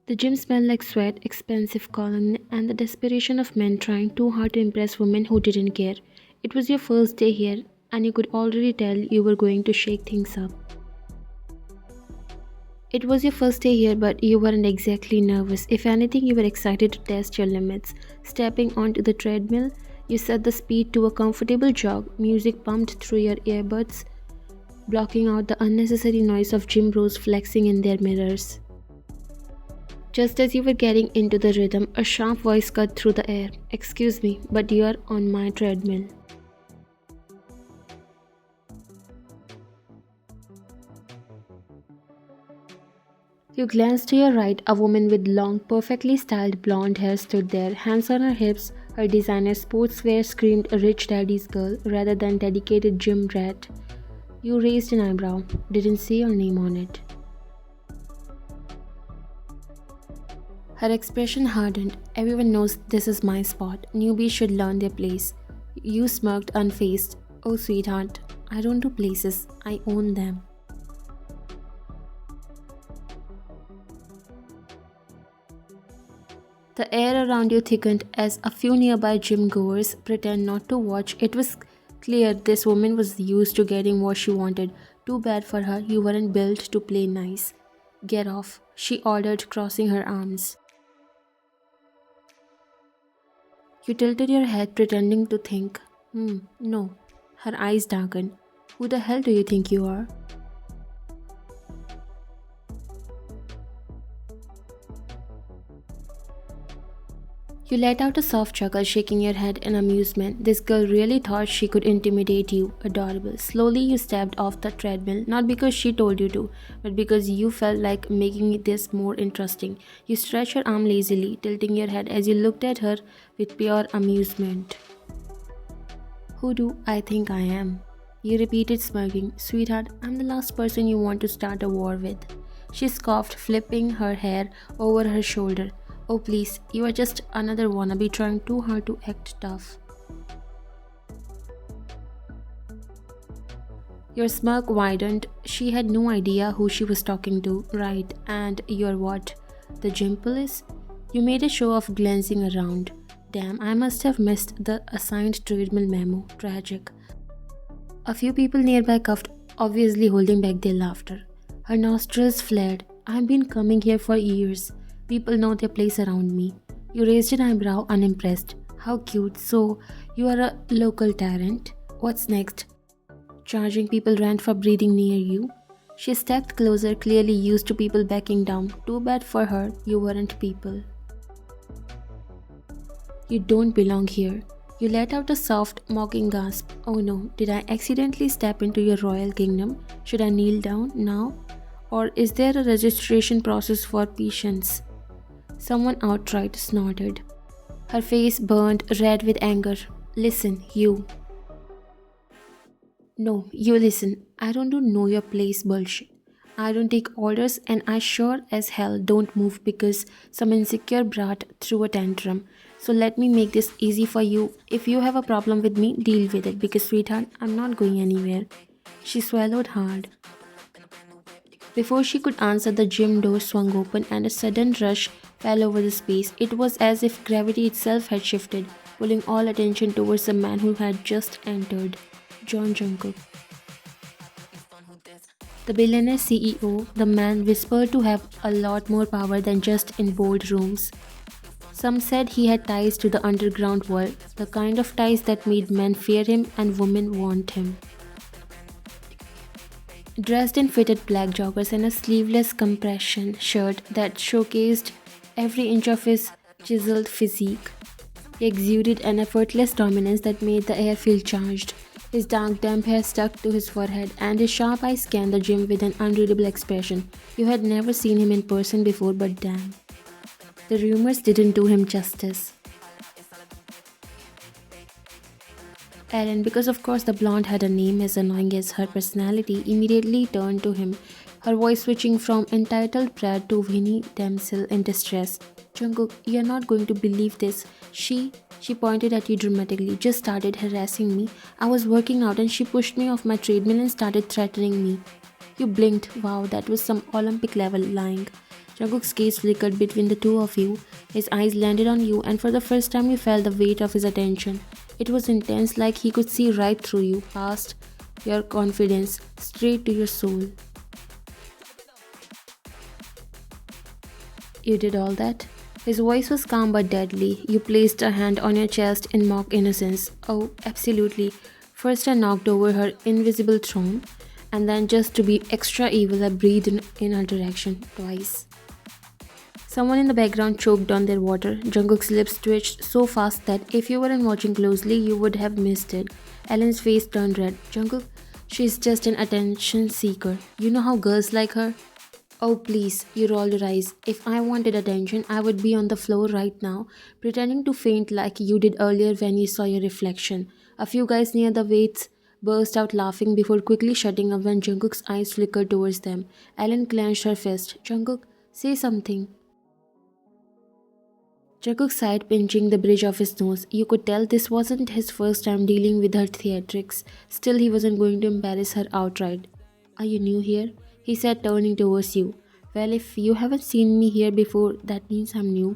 The gym smelled like sweat, expensive cologne, and the desperation of men trying too hard to impress women who didn't care. It was your first day here, and you could already tell you were going to shake things up. It was your first day here, but you weren't exactly nervous. If anything, you were excited to test your limits. Stepping onto the treadmill, you set the speed to a comfortable jog, music pumped through your earbuds, blocking out the unnecessary noise of gym bros flexing in their mirrors. Just as you were getting into the rhythm, a sharp voice cut through the air. "Excuse me, but you're on my treadmill." You glanced to your right. A woman with long, perfectly styled blonde hair stood there, hands on her hips. Her designer sportswear screamed a rich daddy's girl rather than dedicated gym rat. You raised an eyebrow. Didn't see your name on it. Her expression hardened. "Everyone knows this is my spot. Newbies should learn their place." You smirked unfazed. "Oh, sweetheart, I don't do places. I own them." The air around you thickened as a few nearby gym goers pretend not to watch. It was clear this woman was used to getting what she wanted. Too bad for her, you weren't built to play nice. "Get off," she ordered, crossing her arms. You tilted your head, pretending to think. No. Her eyes darkened. "Who the hell do you think you are?" You let out a soft chuckle, shaking your head in amusement. This girl really thought she could intimidate you. Adorable. Slowly, you stepped off the treadmill, not because she told you to, but because you felt like making this more interesting. You stretched your arm lazily, tilting your head as you looked at her with pure amusement. "Who do I think I am?" You repeated, smirking. "Sweetheart, I'm the last person you want to start a war with." She scoffed, flipping her hair over her shoulder. "Oh please, you are just another wannabe trying too hard to act tough." Your smirk widened. She had no idea who she was talking to. "Right, and you're what? The gym police?" You made a show of glancing around. "Damn, I must have missed the assigned treadmill memo. Tragic." A few people nearby coughed, obviously holding back their laughter. Her nostrils flared. "I've been coming here for years. People know their place around me." You raised an eyebrow, unimpressed. "How cute. So, you are a local tyrant. What's next? Charging people rent for breathing near you?" She stepped closer, clearly used to people backing down. Too bad for her, you weren't people. "You don't belong here." You let out a soft, mocking gasp. "Oh no, did I accidentally step into your royal kingdom? Should I kneel down now? Or is there a registration process for patients?" Someone outright snorted. Her face burned red with anger. "Listen, you." "No, you listen. I don't do know your place bullshit. I don't take orders, and I sure as hell don't move because some insecure brat threw a tantrum. So let me make this easy for you. If you have a problem with me, deal with it because, sweetheart, I'm not going anywhere." She swallowed hard. Before she could answer, the gym door swung open and a sudden rush fell over the space. It was as if gravity itself had shifted, pulling all attention towards the man who had just entered. Jungkook. The billionaire CEO, the man whispered to have a lot more power than just in boardrooms. Some said he had ties to the underground world, the kind of ties that made men fear him and women want him. Dressed in fitted black joggers and a sleeveless compression shirt that showcased every inch of his chiseled physique, he exuded an effortless dominance that made the air feel charged. His dark, damp hair stuck to his forehead, and his sharp eyes scanned the gym with an unreadable expression. You had never seen him in person before, but damn. The rumors didn't do him justice. Ellen, because of course the blonde had a name as annoying as her personality, immediately turned to him, her voice switching from entitled pride to whiny damsel in distress. "Jungkook, you're not going to believe this. She pointed at you dramatically, just started harassing me. I was working out and she pushed me off my treadmill and started threatening me." You blinked. Wow, that was some Olympic level lying. Jungkook's gaze flickered between the two of you. His eyes landed on you, and for the first time, you felt the weight of his attention. It was intense, like he could see right through you, past your confidence, straight to your soul. You did all that? His voice was calm but deadly. You placed a hand on your chest in mock innocence. Oh, absolutely. First, I knocked over her invisible throne, and then, just to be extra evil, I breathed in her direction twice. Someone in the background choked on their water. Jungkook's lips twitched so fast that if you weren't watching closely, you would have missed it. Ellen's face turned red. Jungkook, she's just an attention seeker. You know how girls like her? Oh, please, you rolled your eyes. If I wanted attention, I would be on the floor right now, pretending to faint like you did earlier when you saw your reflection. A few guys near the weights burst out laughing before quickly shutting up when Jungkook's eyes flickered towards them. Ellen clenched her fist. Jungkook, say something. Jungkook sighed, pinching the bridge of his nose. You could tell this wasn't his first time dealing with her theatrics. Still, he wasn't going to embarrass her outright. Are you new here? He said, turning towards you. Well, if you haven't seen me here before, that means I'm new.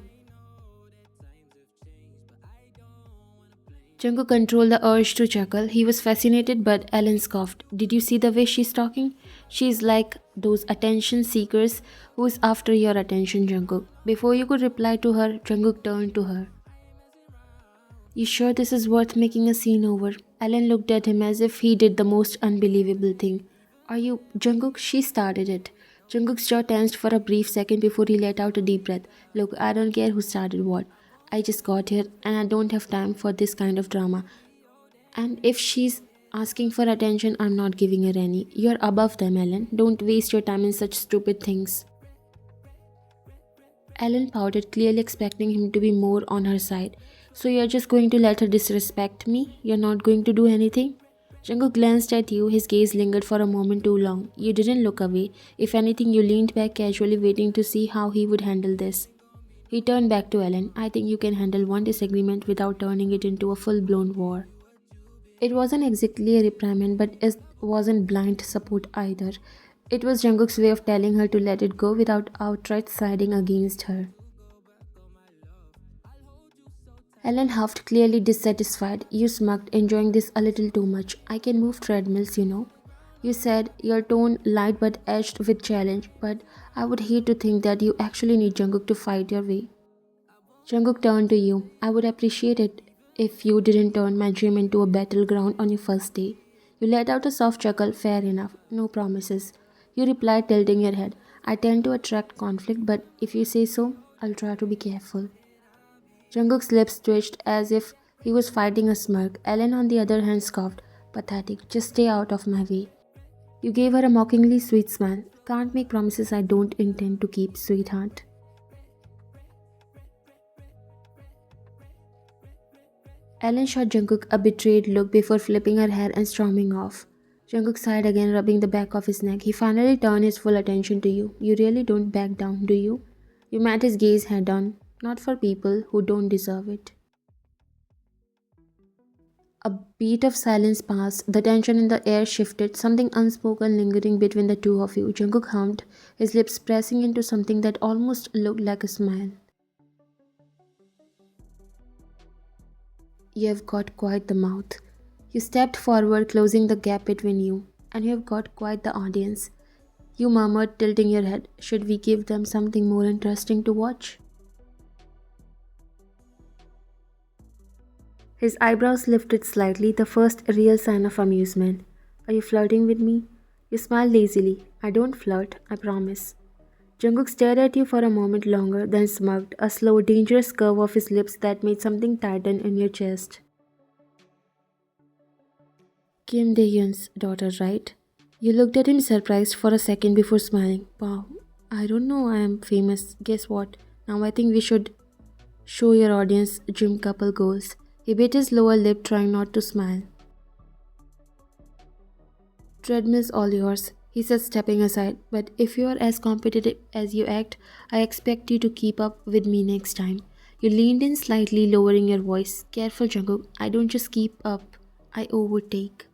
Jungkook controlled the urge to chuckle. He was fascinated, but Ellen scoffed. Did you see the way she's talking? She's like those attention seekers who's after your attention, Jungkook. Before you could reply to her, Jungkook turned to her. You sure this is worth making a scene over? Ellen looked at him as if he did the most unbelievable thing. Are you Jungkook? She started it. Jungkook's jaw tensed for a brief second before he let out a deep breath. Look, I don't care who started what. I just got here and I don't have time for this kind of drama. And if she's asking for attention, I'm not giving her any. You're above them, Ellen. Don't waste your time in such stupid things. Ellen pouted, clearly expecting him to be more on her side. So you're just going to let her disrespect me? You're not going to do anything? Jungkook glanced at you, his gaze lingered for a moment too long. You didn't look away. If anything, you leaned back casually, waiting to see how he would handle this. He turned back to Ellen. I think you can handle one disagreement without turning it into a full-blown war. It wasn't exactly a reprimand, but it wasn't blind support either. It was Jungkook's way of telling her to let it go without outright siding against her. Ellen huffed, clearly dissatisfied. You smirked, enjoying this a little too much. I can move treadmills, you know. You said, your tone light but edged with challenge, but I would hate to think that you actually need Jungkook to fight your way. Jungkook turned to you. I would appreciate it if you didn't turn my gym into a battleground on your first day. You let out a soft chuckle. Fair enough. No promises. You replied, tilting your head. I tend to attract conflict, but if you say so, I'll try to be careful. Jungkook's lips twitched as if he was fighting a smirk. Ellen, on the other hand, scoffed. Pathetic. Just stay out of my way. You gave her a mockingly sweet smile. Can't make promises I don't intend to keep, sweetheart. Ellen shot Jungkook a betrayed look before flipping her hair and storming off. Jungkook sighed again, rubbing the back of his neck. He finally turned his full attention to you. You really don't back down, do you? You met his gaze head on. Not for people who don't deserve it. A beat of silence passed. The tension in the air shifted, something unspoken lingering between the two of you. Jungkook hummed, his lips pressing into something that almost looked like a smile. You have got quite the mouth. You stepped forward, closing the gap between you. And you have got quite the audience. You murmured, tilting your head. Should we give them something more interesting to watch? His eyebrows lifted slightly, the first real sign of amusement. Are you flirting with me? You smiled lazily. I don't flirt, I promise. Jungkook stared at you for a moment longer, then smirked, a slow, dangerous curve of his lips that made something tighten in your chest. Kim Dae-hyun's daughter, right? You looked at him surprised for a second before smiling. Wow, I don't know I am famous. Guess what? Now I think we should show your audience gym couple goals. He bit his lower lip, trying not to smile. Treadmill's all yours, he said, stepping aside. But if you are as competitive as you act, I expect you to keep up with me next time. You leaned in slightly, lowering your voice. Careful, Jungkook. I don't just keep up, I overtake.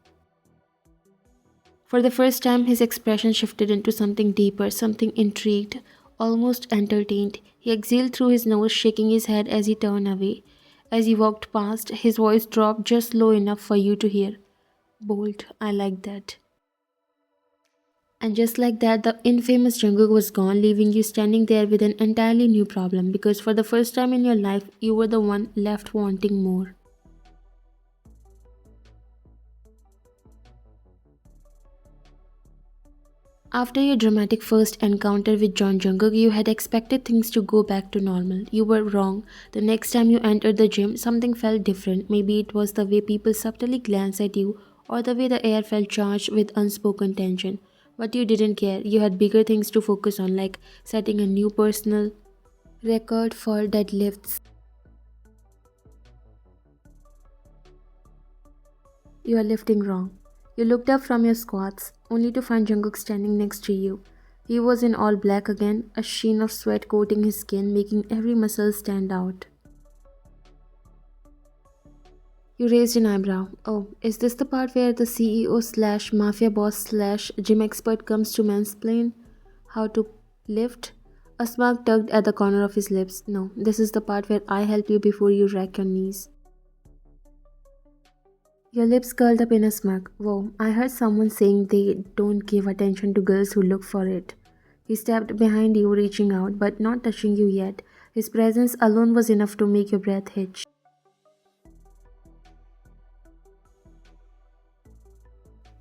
For the first time, his expression shifted into something deeper, something intrigued, almost entertained. He exhaled through his nose, shaking his head as he turned away. As he walked past, his voice dropped just low enough for you to hear. Bold, I like that. And just like that, the infamous Jungkook was gone, leaving you standing there with an entirely new problem because for the first time in your life, you were the one left wanting more. After your dramatic first encounter with John Jungkook, you had expected things to go back to normal. You were wrong. The next time you entered the gym, something felt different. Maybe it was the way people subtly glanced at you, or the way the air felt charged with unspoken tension. But you didn't care. You had bigger things to focus on, like setting a new personal record for deadlifts. You are lifting wrong. You looked up from your squats, only to find Jungkook standing next to you. He was in all black again, a sheen of sweat coating his skin, making every muscle stand out. You raised an eyebrow. Oh, is this the part where the CEO slash mafia boss slash gym expert comes to mansplain how to lift? A smirk tugged at the corner of his lips. No, this is the part where I help you before you wreck your knees. Your lips curled up in a smirk. Whoa, I heard someone saying they don't give attention to girls who look for it. He stepped behind you, reaching out, but not touching you yet. His presence alone was enough to make your breath hitch.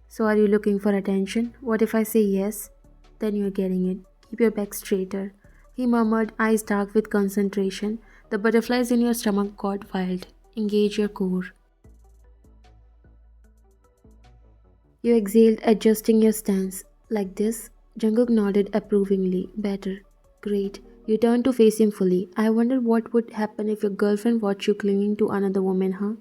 So, are you looking for attention? What if I say yes? Then you're getting it. Keep your back straighter. He murmured, eyes dark with concentration. The butterflies in your stomach got wild. Engage your core. You exhaled, adjusting your stance. Like this? Jungkook nodded approvingly. Better. Great. You turned to face him fully. I wonder what would happen if your girlfriend watched you clinging to another woman, huh?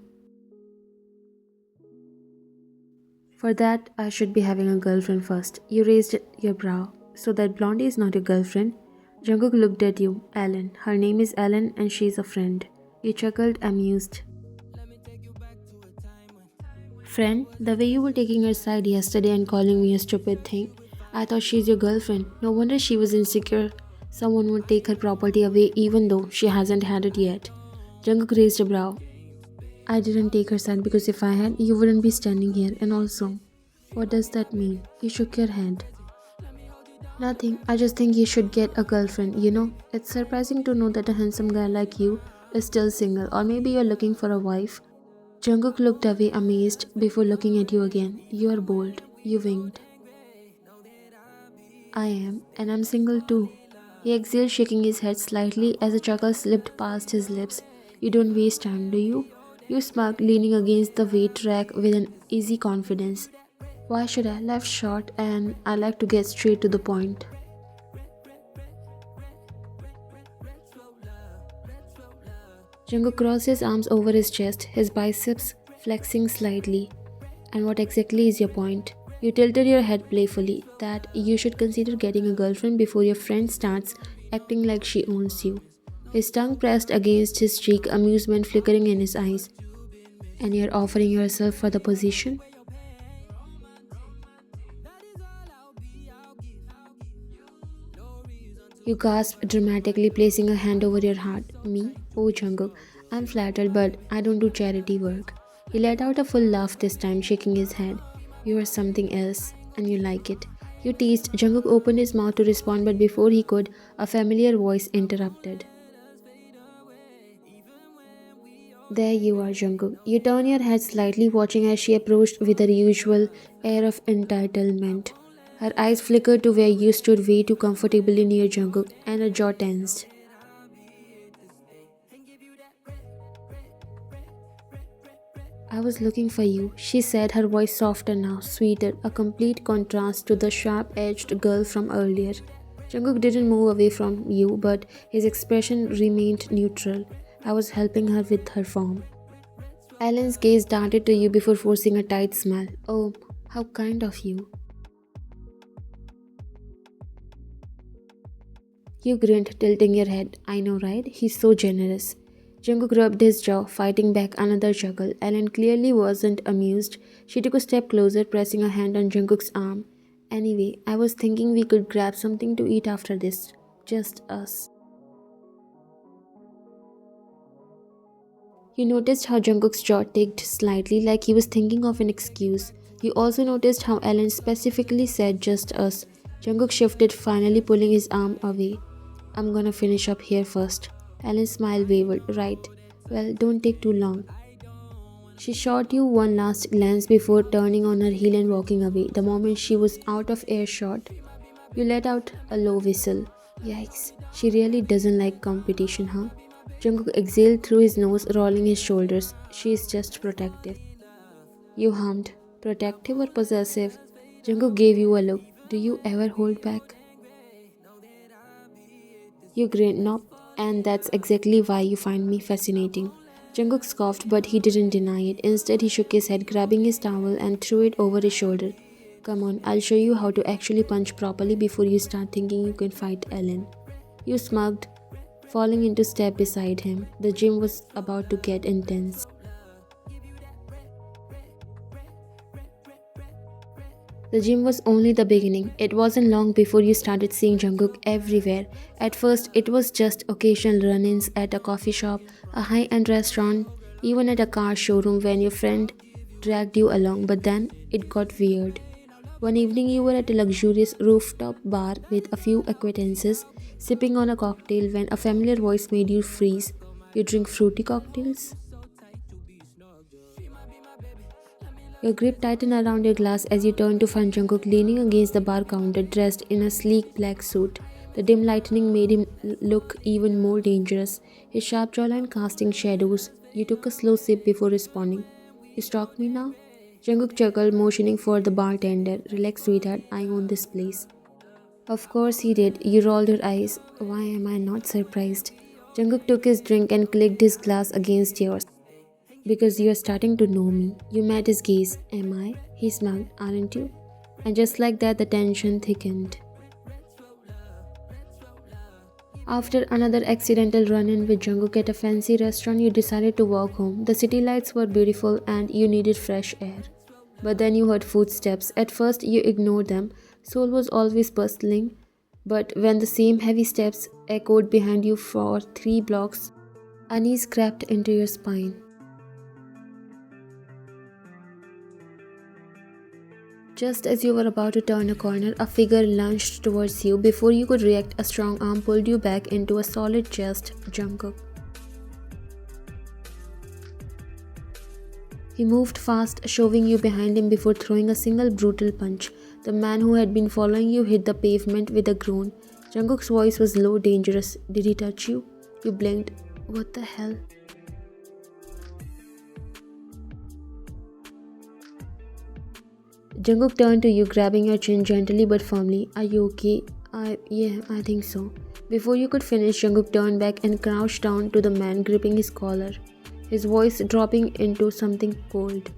For that, I should be having a girlfriend first. You raised your brow. So that blondie is not your girlfriend? Jungkook looked at you. Ellen. Her name is Ellen and she's a friend. You chuckled, amused. Friend, the way you were taking her side yesterday and calling me a stupid thing, I thought she's your girlfriend. No wonder she was insecure. Someone would take her property away even though she hasn't had it yet. Jungkook raised a brow. I didn't take her side because if I had, you wouldn't be standing here. And also, what does that mean? You shook your head. Nothing. I just think you should get a girlfriend, you know? It's surprising to know that a handsome guy like you is still single. Or maybe you're looking for a wife. Jungkook looked away amazed before looking at you again. You are bold. You winked. I am, and I'm single too. He exhaled, shaking his head slightly as a chuckle slipped past his lips. You don't waste time, do you? You smirked, leaning against the weight rack with an easy confidence. Why should I? Life's short and I like to get straight to the point. Jungkook crossed his arms over his chest, his biceps flexing slightly. And what exactly is your point? You tilted your head playfully, that you should consider getting a girlfriend before your friend starts acting like she owns you. His tongue pressed against his cheek, amusement flickering in his eyes. And you're offering yourself for the position? You gasped dramatically, placing a hand over your heart. Me? Oh, Jungkook, I'm flattered, but I don't do charity work. He let out a full laugh this time, shaking his head. You are something else, and you like it. You teased. Jungkook opened his mouth to respond, but before he could, a familiar voice interrupted. There you are, Jungkook. You turn your head slightly, watching as she approached with her usual air of entitlement. Her eyes flickered to where you stood way too comfortably near Jungkook, and her jaw tensed. I was looking for you, she said, her voice softer now, sweeter, a complete contrast to the sharp-edged girl from earlier. Jungkook didn't move away from you, but his expression remained neutral. I was helping her with her form. Ellen's gaze darted to you before forcing a tight smile. Oh, how kind of you. You grinned, tilting your head. I know, right? He's so generous. Jungkook rubbed his jaw, fighting back another chuckle. Ellen clearly wasn't amused. She took a step closer, pressing a hand on Jungkook's arm. Anyway, I was thinking we could grab something to eat after this. Just us. You noticed how Jungkook's jaw ticked slightly, like he was thinking of an excuse. You also noticed how Ellen specifically said just us. Jungkook shifted, finally pulling his arm away. I'm gonna finish up here first. Ellen's smile wavered. Right. Well, don't take too long. She shot you one last glance before turning on her heel and walking away. The moment she was out of earshot, you let out a low whistle. Yikes, she really doesn't like competition, huh? Jungkook exhaled through his nose, rolling his shoulders. She is just protective. You hummed. Protective or possessive? Jungkook gave you a look. Do you ever hold back? You grinned. Nope. And that's exactly why you find me fascinating. Jungkook scoffed, but he didn't deny it. Instead, he shook his head, grabbing his towel and threw it over his shoulder. Come on, I'll show you how to actually punch properly before you start thinking you can fight Ellen. You smirked, falling into step beside him. The gym was about to get intense. The gym was only the beginning. It wasn't long before you started seeing Jungkook everywhere. At first, it was just occasional run-ins at a coffee shop, a high-end restaurant, even at a car showroom when your friend dragged you along. But then, it got weird. One evening, you were at a luxurious rooftop bar with a few acquaintances, sipping on a cocktail when a familiar voice made you freeze. You drink fruity cocktails? Your grip tightened around your glass as you turned to find Jungkook leaning against the bar counter, dressed in a sleek black suit. The dim lighting made him look even more dangerous, his sharp jawline casting shadows. You took a slow sip before responding. You stalk me now? Jungkook chuckled, motioning for the bartender. Relax, sweetheart, I own this place. Of course he did. You rolled your eyes. Why am I not surprised? Jungkook took his drink and clicked his glass against yours. Because you are starting to know me. You met his gaze. Am I? He smiled. Aren't you? And just like that, the tension thickened. After another accidental run-in with Jungkook at a fancy restaurant, you decided to walk home. The city lights were beautiful and you needed fresh air. But then you heard footsteps. At first, you ignored them. Soul was always bustling. But when the same heavy steps echoed behind you for 3 blocks, unease crept into your spine. Just as you were about to turn a corner, a figure lunged towards you. Before you could react, a strong arm pulled you back into a solid chest. Jungkook. He moved fast, shoving you behind him before throwing a single brutal punch. The man who had been following you hit the pavement with a groan. Jungkook's voice was low, dangerous. Did he touch you? You blinked. What the hell? Jungkook turned to you, grabbing your chin gently but firmly. Are you okay? Yeah, I think so. Before you could finish, Jungkook turned back and crouched down to the man, gripping his collar, his voice dropping into something cold.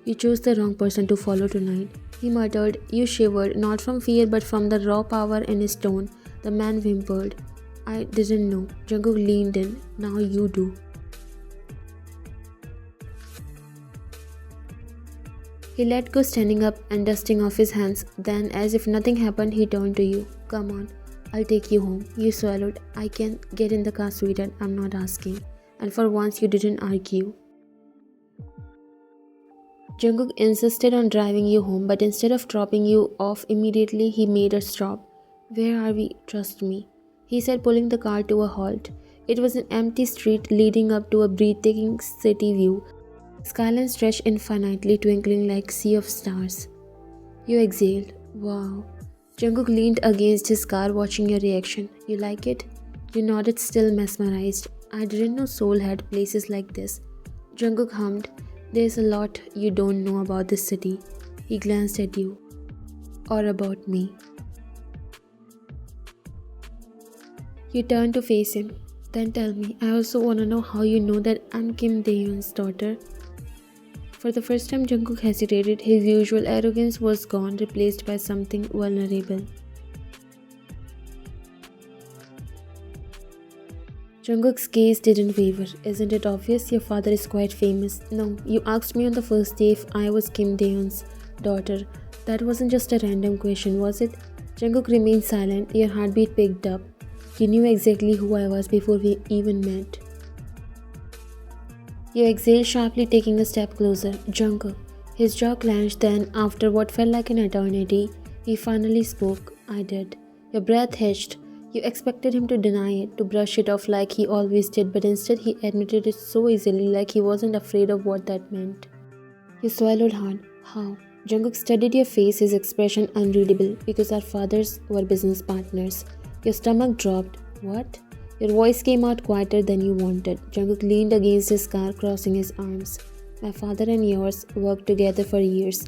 You chose the wrong person to follow tonight, he muttered. You shivered, not from fear but from the raw power in his tone. The man whimpered. I didn't know. Jungkook leaned in. Now you do. He let go, standing up and dusting off his hands. Then, as if nothing happened, he turned to you. Come on, I'll take you home. You swallowed. I can get in the car, sweetheart. I'm not asking. And for once, you didn't argue. Jungkook insisted on driving you home, but instead of dropping you off immediately, he made a stop. Where are we? Trust me, he said, pulling the car to a halt. It was an empty street leading up to a breathtaking city view. Skyline stretched infinitely, twinkling like sea of stars. You exhaled. Wow. Jungkook leaned against his car, watching your reaction. You like it? You nodded, still mesmerized. I didn't know Seoul had places like this. Jungkook hummed. There's a lot you don't know about this city. He glanced at you. Or about me. You turned to face him. Then tell me, I also want to know how you know that I'm Kim Dae-hyun's daughter. For the first time, Jungkook hesitated. His usual arrogance was gone, replaced by something vulnerable. Jungkook's gaze didn't waver. Isn't it obvious your father is quite famous? No, you asked me on the first day if I was Kim Daeun's daughter. That wasn't just a random question, was it? Jungkook remained silent. Your heartbeat picked up. You knew exactly who I was before we even met. You exhaled sharply, taking a step closer. Jungkook. His jaw clenched, then, after what felt like an eternity, he finally spoke. I did. Your breath hitched. You expected him to deny it, to brush it off like he always did, but instead he admitted it so easily, like he wasn't afraid of what that meant. You swallowed hard. How? Jungkook studied your face, his expression unreadable, because our fathers were business partners. Your stomach dropped. What? Your voice came out quieter than you wanted. Jungkook leaned against his car, crossing his arms. My father and yours worked together for years.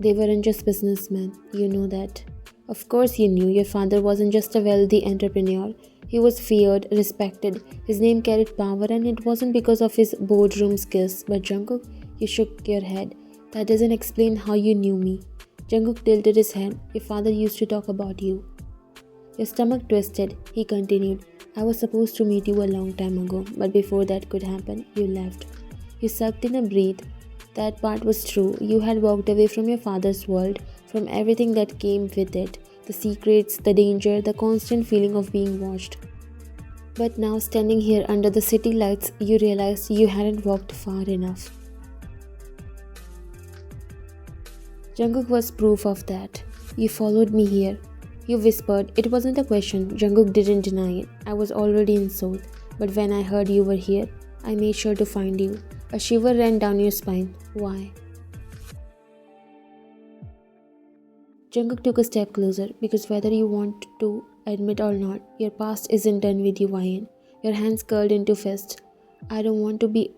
They weren't just businessmen. You know that. Of course you knew your father wasn't just a wealthy entrepreneur. He was feared, respected. His name carried power, and it wasn't because of his boardroom skills. But Jungkook, you shook your head. That doesn't explain how you knew me. Jungkook tilted his head. Your father used to talk about you. Your stomach twisted. He continued. I was supposed to meet you a long time ago, but before that could happen, you left. You sucked in a breath. That part was true. You had walked away from your father's world, from everything that came with it, the secrets, the danger, the constant feeling of being watched. But now, standing here under the city lights, you realized you hadn't walked far enough. Jungkook was proof of that. You followed me here. You whispered. It wasn't a question. Jungkook didn't deny it. I was already in Seoul. But when I heard you were here, I made sure to find you. A shiver ran down your spine. Why? Jungkook took a step closer, because whether you want to admit or not, your past isn't done with you, Ryan. Your hands curled into fists. I don't want to be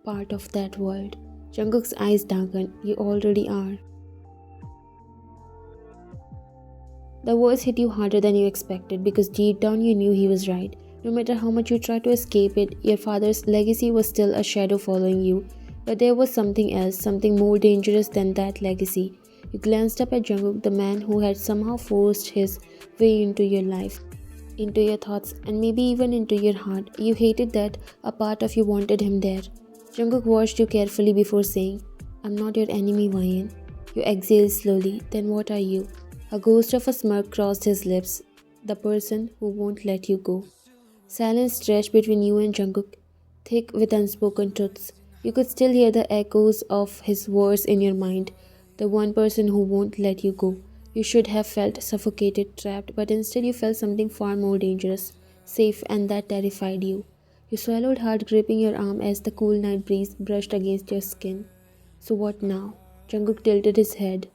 part of that world. Jungkook's eyes darkened. You already are. The words hit you harder than you expected, because deep down you knew he was right. No matter how much you tried to escape it, your father's legacy was still a shadow following you. But there was something else, something more dangerous than that legacy. You glanced up at Jungkook, the man who had somehow forced his way into your life, into your thoughts, and maybe even into your heart. You hated that a part of you wanted him there. Jungkook watched you carefully before saying, I'm not your enemy, Ryan. You exhaled slowly. Then what are you? A ghost of a smirk crossed his lips. The person who won't let you go. Silence stretched between you and Jungkook, thick with unspoken truths. You could still hear the echoes of his words in your mind. The one person who won't let you go. You should have felt suffocated, trapped, but instead you felt something far more dangerous, safe, and that terrified you. You swallowed hard, gripping your arm as the cool night breeze brushed against your skin. So what now? Jungkook tilted his head.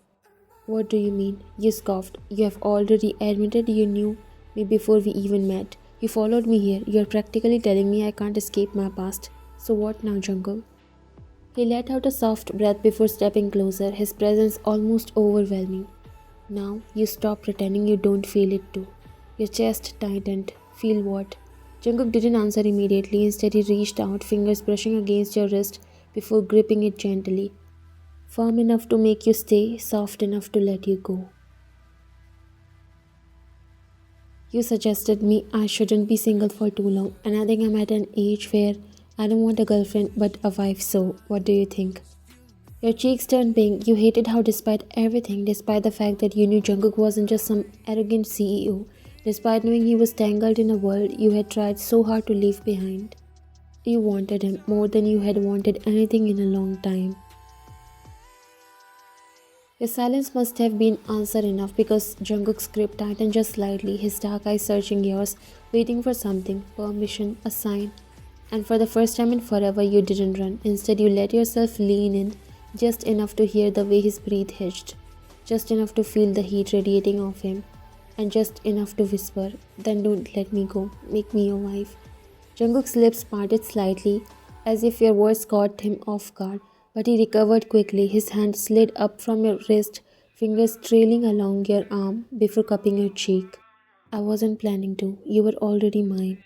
What do you mean? You scoffed. You have already admitted you knew me before we even met. You followed me here. You are practically telling me I can't escape my past. So what now, Jungkook? He let out a soft breath before stepping closer, his presence almost overwhelming. Now, you stop pretending you don't feel it too. Your chest tightened. Feel what? Jungkook didn't answer immediately. Instead, he reached out, fingers brushing against your wrist before gripping it gently. Firm enough to make you stay, soft enough to let you go. You suggested me I shouldn't be single for too long, and I think I'm at an age where I don't want a girlfriend but a wife, so what do you think? Your cheeks turned pink. You hated how despite everything, despite the fact that you knew Jungkook wasn't just some arrogant CEO, despite knowing he was tangled in a world you had tried so hard to leave behind, you wanted him more than you had wanted anything in a long time. Your silence must have been answer enough, because Jungkook's grip tightened just slightly, his dark eyes searching yours, waiting for something, permission, a sign. And for the first time in forever, you didn't run. Instead, you let yourself lean in, just enough to hear the way his breath hitched, just enough to feel the heat radiating off him, and just enough to whisper, then don't let me go, make me your wife. Jungkook's lips parted slightly, as if your words caught him off guard. But he recovered quickly. His hand slid up from your wrist, fingers trailing along your arm before cupping your cheek. I wasn't planning to. You were already mine.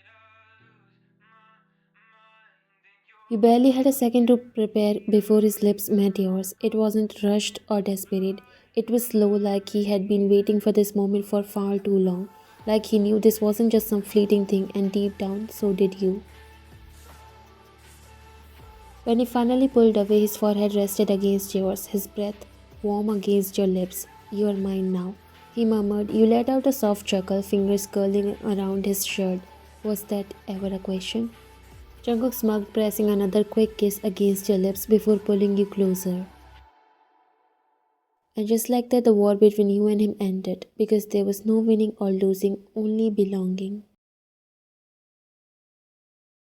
You barely had a second to prepare before his lips met yours. It wasn't rushed or desperate. It was slow, like he had been waiting for this moment for far too long. Like he knew this wasn't just some fleeting thing, and deep down, so did you. When he finally pulled away, his forehead rested against yours, his breath warm against your lips. You are mine now, he murmured. You let out a soft chuckle, fingers curling around his shirt. Was that ever a question? Jungkook smirked, pressing another quick kiss against your lips before pulling you closer. And just like that, the war between you and him ended, because there was no winning or losing, only belonging.